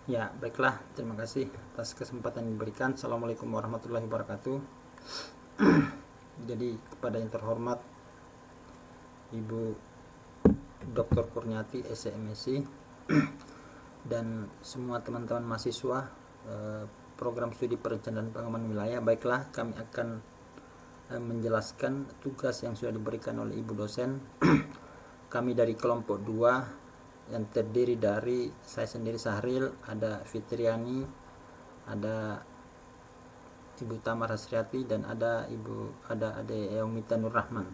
Ya, baiklah. Terima kasih atas kesempatan yang diberikan. Assalamualaikum warahmatullahi wabarakatuh. Jadi, kepada yang terhormat Ibu Dr. Kurniati, SMSI, dan semua teman-teman mahasiswa program studi perencanaan pengembangan wilayah, baiklah, kami akan menjelaskan tugas yang sudah diberikan oleh Ibu dosen. Kami dari kelompok 2 yang terdiri dari saya sendiri Sahril, ada Fitriani, ada Ibu Tamar Hasriati, dan ada Ade Eumita Nur Rahman.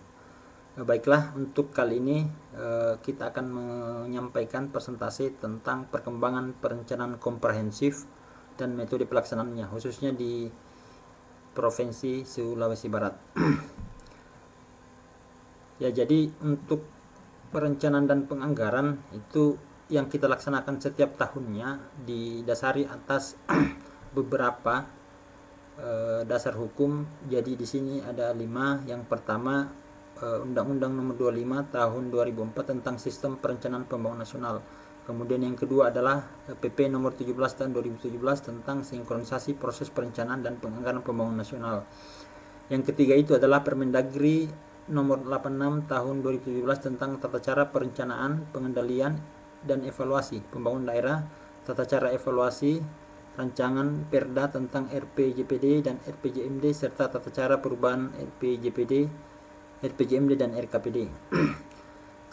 Baiklah, untuk kali ini kita akan menyampaikan presentasi tentang perkembangan perencanaan komprehensif dan metode pelaksanaannya, khususnya di Provinsi Sulawesi Barat. Ya, jadi untuk perencanaan dan penganggaran itu yang kita laksanakan setiap tahunnya didasari atas beberapa dasar hukum. Jadi di sini ada 5. Yang pertama, Undang-Undang Nomor 25 Tahun 2004 tentang Sistem Perencanaan Pembangunan Nasional. Kemudian yang kedua adalah PP Nomor 17 Tahun 2017 tentang sinkronisasi proses perencanaan dan penganggaran pembangunan nasional. Yang ketiga itu adalah Permendagri Nomor 86 Tahun 2017 tentang tata cara perencanaan, pengendalian, dan evaluasi pembangunan daerah, tata cara evaluasi rancangan Perda tentang RPJPD dan RPJMD, serta tata cara perubahan RPJPD, RPJMD, dan RKPD.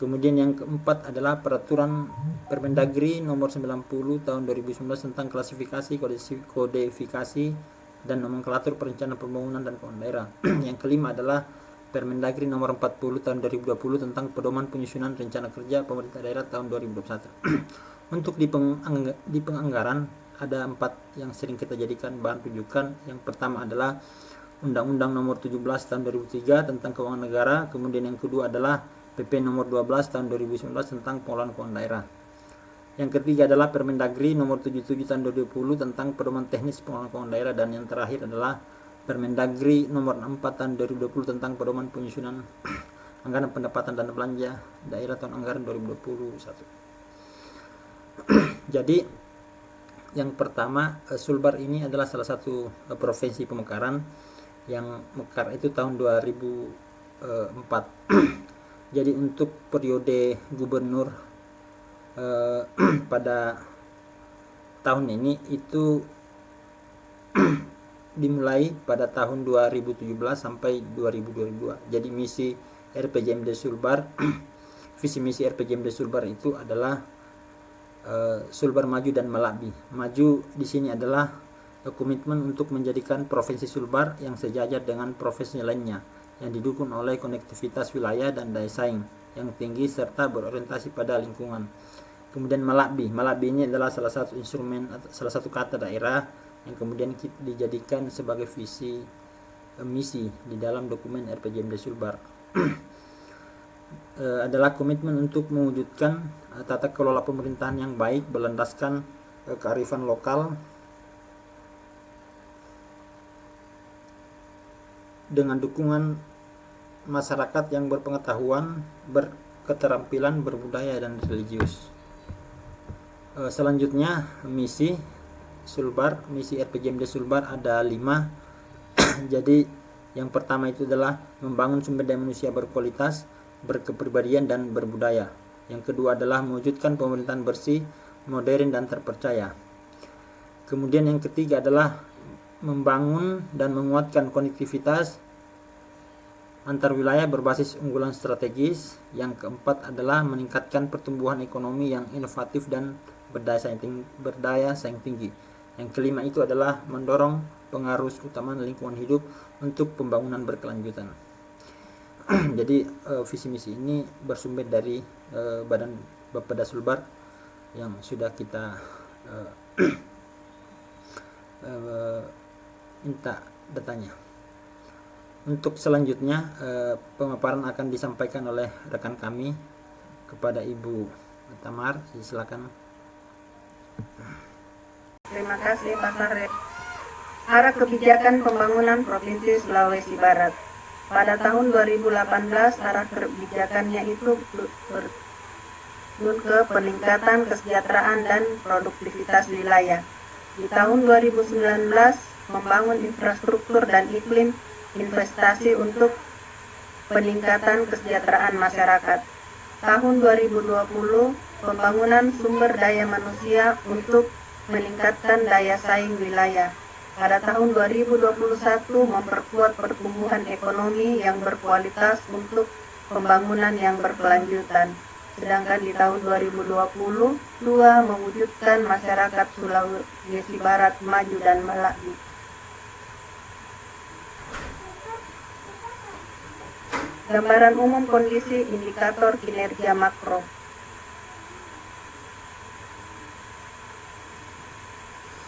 Kemudian yang keempat adalah Peraturan Permendagri Nomor 90 Tahun 2019 tentang klasifikasi, kodifikasi, dan nomenklatur perencanaan pembangunan dan keuangan daerah. Yang kelima adalah Permendagri Nomor 40 Tahun 2020 tentang pedoman penyusunan rencana kerja pemerintah daerah tahun 2021. Untuk di penganggaran ada 4 yang sering kita jadikan bahan rujukan. Yang pertama adalah Undang-Undang Nomor 17 Tahun 2003 tentang keuangan negara. Kemudian yang kedua adalah PP Nomor 12 Tahun 2019 tentang pengelolaan keuangan daerah. Yang ketiga adalah Permendagri Nomor 77 Tahun 2020 tentang pedoman teknis pengelolaan keuangan daerah. Dan yang terakhir adalah Permendagri Nomor 4 Tahun 2020 tentang pedoman penyusunan anggaran pendapatan dan belanja daerah tahun anggaran 2021. Jadi yang pertama, Sulbar ini adalah salah satu provinsi pemekaran yang mekar itu tahun 2004. Jadi untuk periode gubernur pada tahun ini itu dimulai pada tahun 2017 sampai 2022. Jadi misi RPJMD Sulbar visi misi RPJMD Sulbar itu adalah Sulbar maju dan melabih. Maju di sini adalah komitmen untuk menjadikan Provinsi Sulbar yang sejajar dengan provinsi lainnya, yang didukung oleh konektivitas wilayah dan daya saing yang tinggi serta berorientasi pada lingkungan. Kemudian melabih ini adalah salah satu instrumen, salah satu kata daerah yang kemudian dijadikan sebagai visi misi di dalam dokumen RPJMD Sulbar. Adalah komitmen untuk mewujudkan tata kelola pemerintahan yang baik berlandaskan kearifan lokal dengan dukungan masyarakat yang berpengetahuan, berketerampilan, berbudaya, dan religius. Selanjutnya misi Sulbar, misi RPJMD Sulbar ada 5. Jadi yang pertama itu adalah membangun sumber daya manusia berkualitas, berkepribadian, dan berbudaya. Yang kedua adalah mewujudkan pemerintahan bersih, modern, dan terpercaya. Kemudian yang ketiga adalah membangun dan menguatkan konektivitas antar wilayah berbasis unggulan strategis. Yang keempat adalah meningkatkan pertumbuhan ekonomi yang inovatif dan berdaya saing tinggi. Yang kelima itu adalah mendorong pengaruh utama lingkungan hidup untuk pembangunan berkelanjutan. Jadi visi misi ini bersumber dari Badan Bapeda Sulbar yang sudah kita minta datanya. Untuk selanjutnya pemaparan akan disampaikan oleh rekan kami kepada Ibu Tamar. Silakan. Terima kasih Pak Sahril. Arah kebijakan pembangunan Provinsi Sulawesi Barat. Pada tahun 2018 arah kebijakannya itu nun ke peningkatan kesejahteraan dan produktivitas wilayah. Di tahun 2019 membangun infrastruktur dan iklim investasi untuk peningkatan kesejahteraan masyarakat. Tahun 2020 pembangunan sumber daya manusia untuk meningkatkan daya saing wilayah. Pada tahun 2021 memperkuat pertumbuhan ekonomi yang berkualitas untuk pembangunan yang berkelanjutan. Sedangkan di tahun 2022 mewujudkan masyarakat Sulawesi Barat maju dan melaju. Gambaran umum kondisi indikator kinerja makro.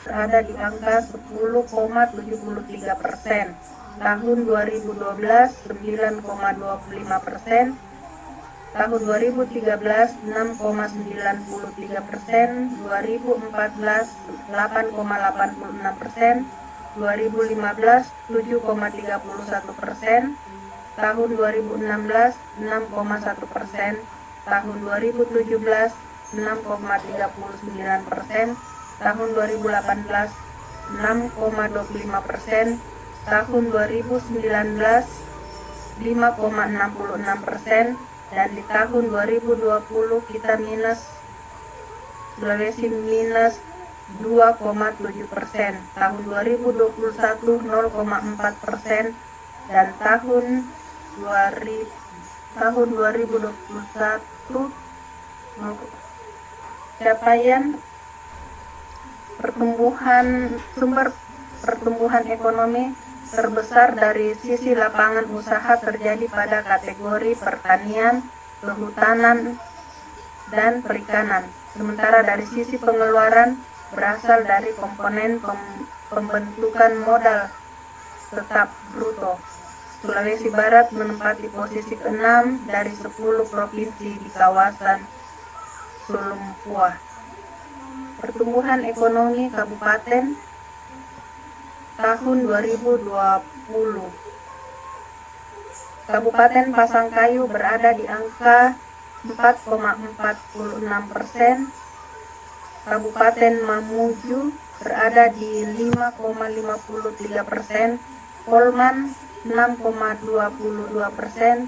Berada di angka 10,73%. Tahun 2012 9,25%. Tahun 2013 6,93%, 2014 8,86%, 2015 7,31%, tahun 2016 6,1%, tahun 2017 6,39%, tahun 2018 6,25%, tahun 2019 5,66%, dan di tahun 2020 kita Sulawesi minus 2,7%, tahun 2021 0,4%, dan tahun 2021 capaian sumber pertumbuhan ekonomi terbesar dari sisi lapangan usaha terjadi pada kategori pertanian, kehutanan, dan perikanan. Sementara dari sisi pengeluaran berasal dari komponen pembentukan modal tetap bruto. Sulawesi Barat menempati posisi ke-6 dari 10 provinsi di kawasan Sulumpuah. Pertumbuhan ekonomi kabupaten tahun 2020. Kabupaten Pasangkayu berada di angka 4,46%. Kabupaten Mamuju berada di 5,53%. Polman 6,22%.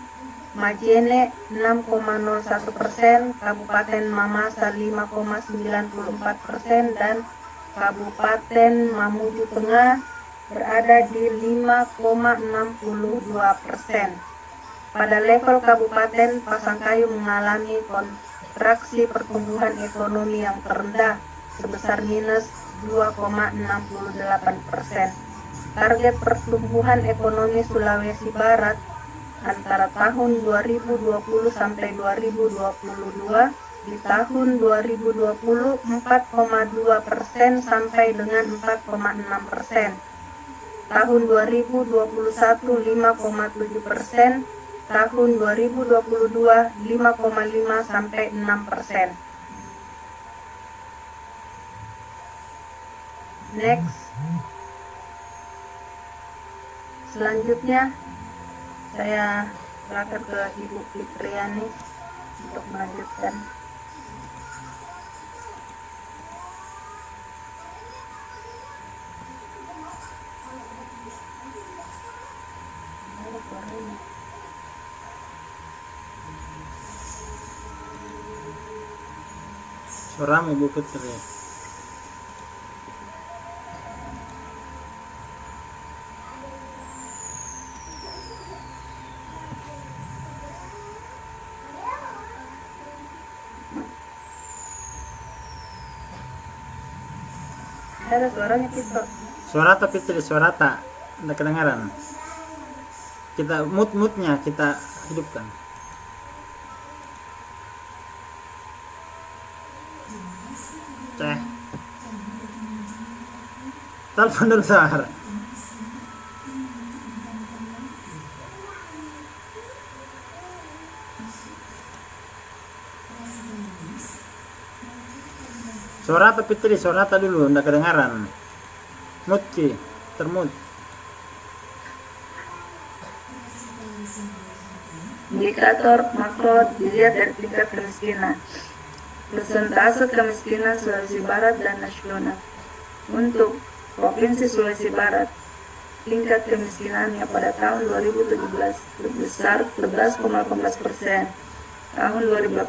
Majene 6,01%, Kabupaten Mamasa 5,94%, dan Kabupaten Mamuju Tengah berada di 5,62%. Pada level kabupaten, Pasangkayu mengalami kontraksi pertumbuhan ekonomi yang terendah sebesar minus 2,68%. Target pertumbuhan ekonomi Sulawesi Barat antara tahun 2020 sampai 2022 di tahun 2020 4,2% sampai dengan 4,6%. Tahun 2021 5,7%, tahun 2022 5,5 sampai 6%. Next. Selanjutnya saya serahkan ke Ibu Fitriani untuk melanjutkan. Suaramu Ibu Fitri. Ada suaranya Fitro. Suara tapi tidak suara tak kedengaran. Kita mute-nya kita hidupkan. Telepon dulu Sar. Suara tapi tadi suara tak dulu ndak kedengaran. Mute termute. Indikator makro dilihat dari tingkat kemiskinan. Persentase kemiskinan Sulawesi Barat dan nasional. Untuk Provinsi Sulawesi Barat, tingkat kemiskinannya pada tahun 2017 sebesar 11,18%, tahun 2018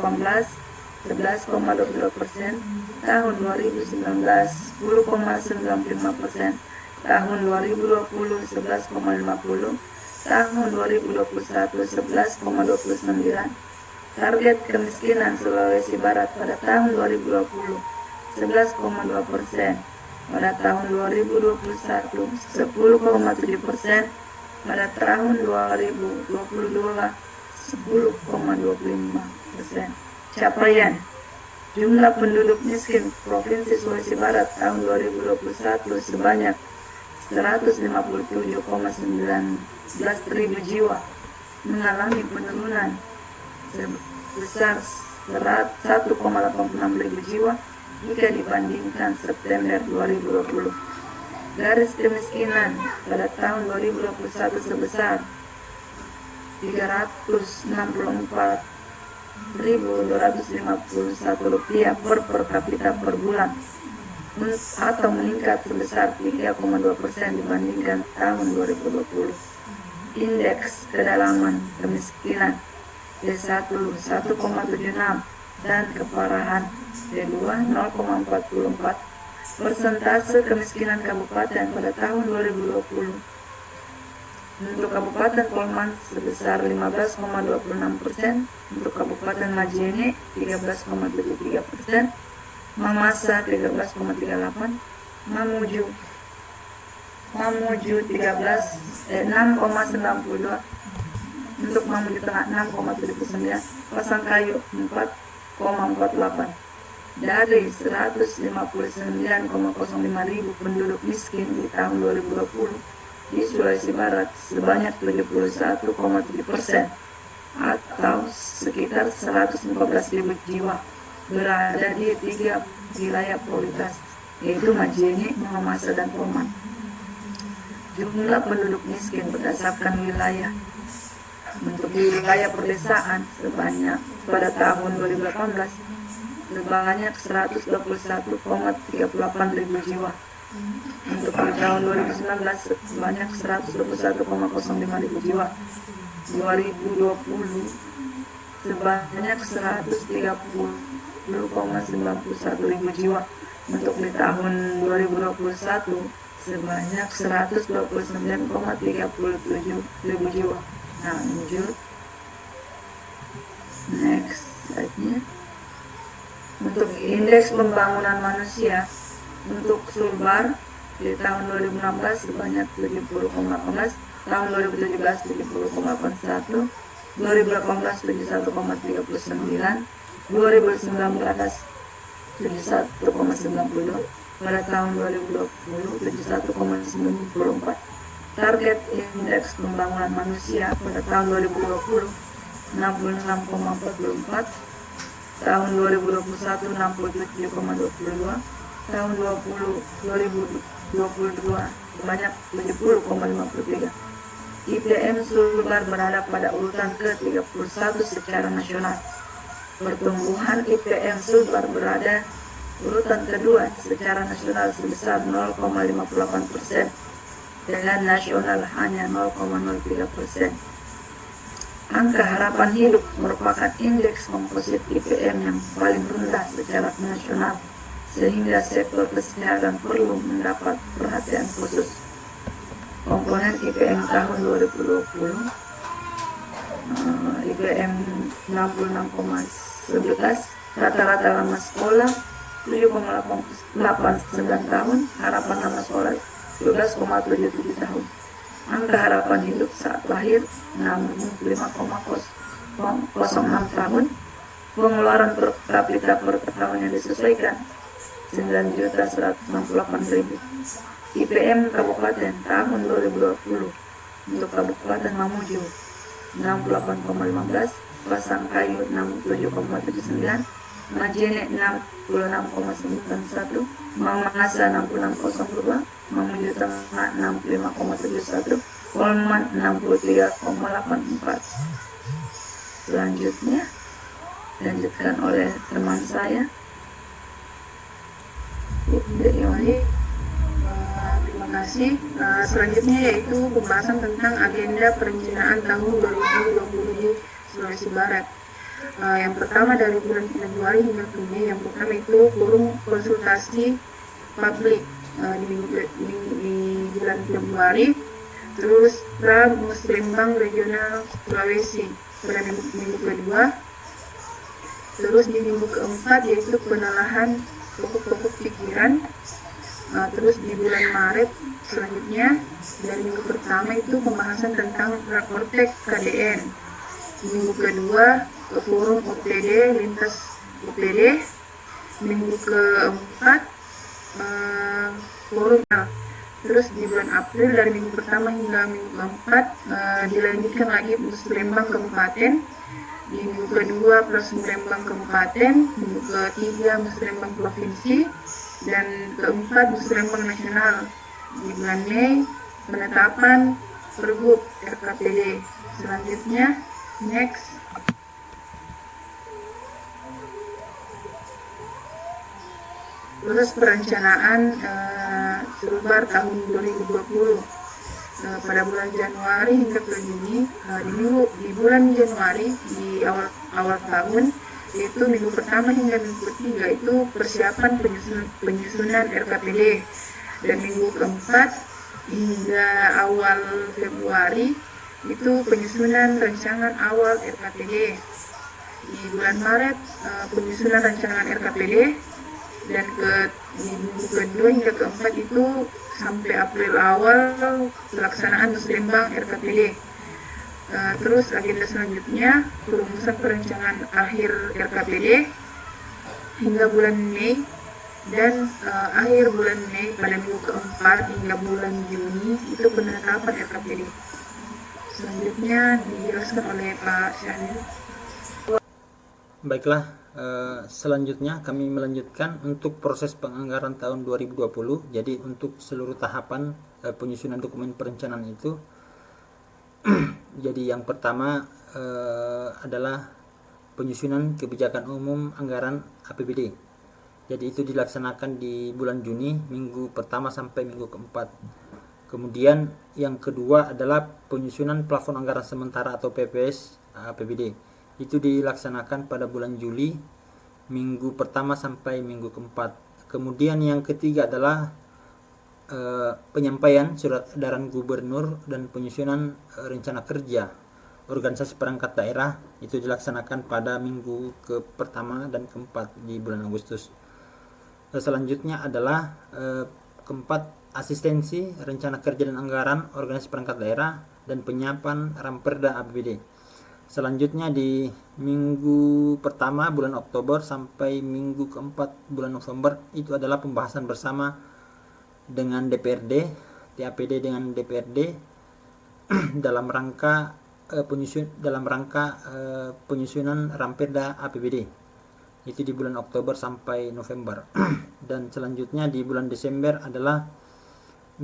11,22%, tahun 2019 10,95%, tahun 2020 11,50%, tahun 2021 11,29%. Target kemiskinan Sulawesi Barat pada tahun 2020 11,2%, pada tahun 2021 10,7%, pada tahun 2022 10,25%. Capaian jumlah penduduk miskin Provinsi Sulawesi Barat tahun 2021 sebanyak 157,19 ribu jiwa, mengalami penurunan sebesar 1,86 ribu jiwa jika dibandingkan September 2020. Garis kemiskinan pada tahun 2021 sebesar 364.251 rupiah per kapita per bulan, atau meningkat sebesar 3,2% dibandingkan tahun 2020. Indeks kedalaman kemiskinan D1 1,76 dan keparahan D2 0,44. Persentase kemiskinan kabupaten pada tahun 2020. Untuk Kabupaten Polman sebesar 15,26%, untuk Kabupaten Majene 13,73%, Mamasa 13,38%, Mamuju 6,92%, untuk Mamuju Tengah 6,79%, Pasangkayu 4,48%. Dari 159,05 ribu penduduk miskin di tahun 2020 di Sulawesi Barat, sebanyak 71,7% atau sekitar 114.000 jiwa berada di 3 wilayah prioritas, yaitu Majene, Mamasa, dan Polman. Jumlah penduduk miskin berdasarkan wilayah. Untuk wilayah pedesaan sebanyak pada tahun 2018 sebanyak 121,38 ribu jiwa. Untuk di tahun 2019 sebanyak 121,05 ribu jiwa. 2020 sebanyak 130,91 ribu jiwa. Untuk di tahun 2021 sebanyak 129,37 ribu jiwa. Nah, lanjut. Next slide-nya. Untuk indeks pembangunan manusia, untuk Sulbar di tahun 2016 sebanyak 70,18, tahun 2017 70,81, 2018 71,39, 2019 71,92, pada tahun 2020 71,94. Target indeks pembangunan manusia pada tahun 2020 66,44, tahun 2021 67,22, tahun 2022 sebanyak 70,53. IPM Sulbar berada pada urutan ke-31 secara nasional. Pertumbuhan IPM Sulbar berada urutan kedua secara nasional sebesar 0,58%, dan nasional hanya 0,03%. Angka harapan hidup merupakan indeks komposit IPM yang paling rendah secara nasional, sehingga sektor kesehatan perlu mendapat perhatian khusus. Komponen IPM tahun 2020, IPM 66,11, rata-rata lama sekolah 7,89 tahun, harapan lama sekolah 12,77 tahun. Angka harapan hidup saat lahir 65,06 tahun. Pengeluaran per kapita per tahun yang disesuaikan 9.168.000. IPM Kabupaten tahun 2020. Untuk Kabupaten Mamuju 68,15, Pasangkayu 67,79, Majene 66,91, Mamasa 66,02, Mamuju Tengah 65,71, Polman 63,84. Selanjutnya dilanjutkan oleh teman saya. Terima kasih. Selanjutnya yaitu pembahasan tentang agenda perencanaan tahun 2020 Sulawesi Barat. Yang pertama dari bulan Februari hingga ke Mei. Yang pertama itu forum konsultasi publik di bulan Februari. Terus Muslimbang Regional Sulawesi pada minggu kedua. Terus di minggu keempat yaitu penelahan pokok-pokok pikiran. Terus di bulan Maret selanjutnya dari minggu pertama itu pembahasan tentang Rakortek KDN. Di minggu kedua ke forum OPD lintas OPD. Minggu keempat forum. Terus di bulan April dari minggu pertama hingga minggu keempat dilanjutkan lagi Muslimbang Kabupaten. Di minggu kedua Muslimbang Kabupaten, minggu ketiga Muslimbang Provinsi, dan keempat Muslimbang Nasional. Di bulan Mei penetapan Pergub RKPD. Selanjutnya next. Terus perencanaan Sulbar tahun 2020 pada bulan Januari hingga ke Juni. Di bulan Januari di awal tahun, yaitu minggu pertama hingga minggu ketiga itu persiapan penyusunan RKPD, dan minggu keempat hingga awal Februari itu penyusunan rancangan awal RKPD. Di bulan Maret penyusunan rancangan RKPD, dan di minggu kedua hingga keempat itu sampai April awal pelaksanaan Muslimbang RKPD. Terus agenda selanjutnya perumusan perencanaan akhir RKPD hingga bulan Mei, dan akhir bulan Mei pada minggu keempat hingga bulan Juni itu penetapan RKPD. Selanjutnya dijelaskan oleh Pak Syahril. Baiklah, selanjutnya kami melanjutkan untuk proses penganggaran tahun 2020. Jadi untuk seluruh tahapan penyusunan dokumen perencanaan itu jadi yang pertama adalah penyusunan kebijakan umum anggaran APBD. Jadi itu dilaksanakan di bulan Juni, minggu pertama sampai minggu keempat. Kemudian yang kedua adalah penyusunan plafon anggaran sementara atau PPS APBD. Itu dilaksanakan pada bulan Juli, minggu pertama sampai minggu keempat. Kemudian yang ketiga adalah penyampaian surat edaran gubernur dan penyusunan rencana kerja organisasi perangkat daerah. Itu dilaksanakan pada minggu ke pertama dan keempat di bulan Agustus. Selanjutnya adalah keempat, asistensi rencana kerja dan anggaran organisasi perangkat daerah dan penyiapan Ramperda APBD. Selanjutnya di minggu pertama bulan Oktober sampai minggu keempat bulan November itu adalah pembahasan bersama dengan DPRD, TAPD dengan DPRD dalam rangka penyusunan Ramperda APBD. Itu di bulan Oktober sampai November. Dan selanjutnya di bulan Desember adalah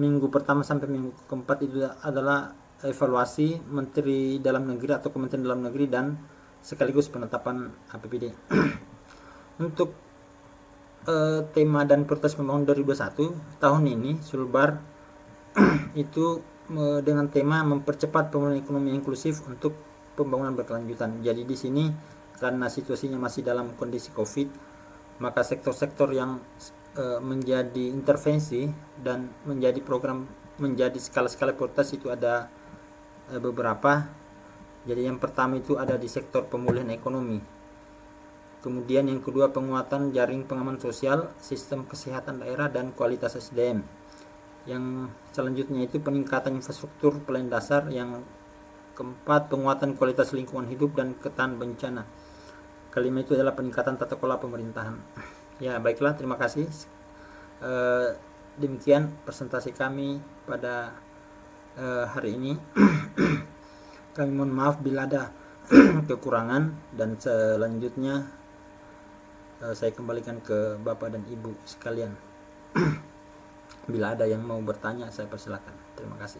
minggu pertama sampai minggu keempat itu adalah evaluasi Menteri Dalam Negeri atau Kementerian Dalam Negeri dan sekaligus penetapan APBD. Untuk tema dan prioritas pembangunan 2021 tahun ini Sulbar itu dengan tema mempercepat pemulihan ekonomi inklusif untuk pembangunan berkelanjutan. Jadi di sini karena situasinya masih dalam kondisi Covid, maka sektor-sektor yang menjadi intervensi dan menjadi program menjadi skala-skala prioritas itu ada beberapa. Jadi yang pertama itu ada di sektor pemulihan ekonomi. Kemudian yang kedua penguatan jaring pengaman sosial, sistem kesehatan daerah dan kualitas SDM. Yang selanjutnya itu peningkatan infrastruktur pelayanan dasar. Yang keempat penguatan kualitas lingkungan hidup dan ketahanan bencana. Kelima itu adalah peningkatan tata kelola pemerintahan. Ya baiklah, terima kasih. Demikian presentasi kami pada hari ini. Kami mohon maaf bila ada kekurangan, dan selanjutnya saya kembalikan ke Bapak dan Ibu sekalian. Bila ada yang mau bertanya, saya persilakan. Terima kasih.